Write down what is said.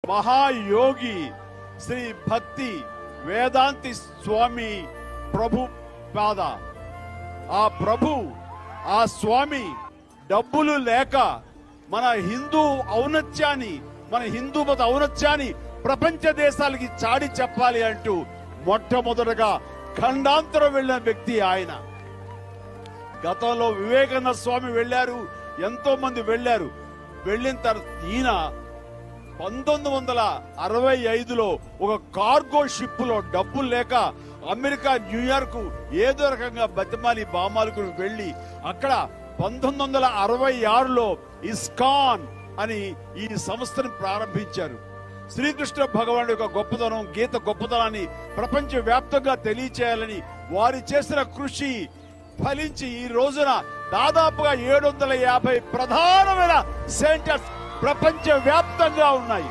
మహాయోగి శ్రీ భక్తి వేదాంతి స్వామి ప్రభు పాద. ఆ స్వామి డబ్బులు లేక మన హిందూ మత ఔన్నత్యాన్ని ప్రపంచ దేశాలకి చాటి చెప్పాలి అంటూ మొట్టమొదటగా ఖండాంతరం వెళ్ళిన వ్యక్తి ఆయన. గతంలో వివేకానంద స్వామి వెళ్ళారు, ఎంతో మంది వెళ్ళారు. వెళ్ళిన తర్వాత ఈయన 1965లో ఒక కార్గో షిప్ లో డబ్బులు లేక అమెరికా న్యూయార్క్ ఏదో రకంగా బతిమాలి బామాలకు వెళ్లి అక్కడ 1966లో ఇస్కాన్ అని ఈ సంస్థను ప్రారంభించారు. శ్రీకృష్ణ భగవానుడి యొక్క గొప్పతనం, గీత గొప్పతనాన్ని ప్రపంచ వ్యాప్తంగా తెలియచేయాలని వారి చేసిన కృషి ఫలించి ఈ రోజున దాదాపుగా 750 ప్రధానమైన సెంటర్స్ ప్రపంచ వ్యాప్తంగా ఉన్నాయి.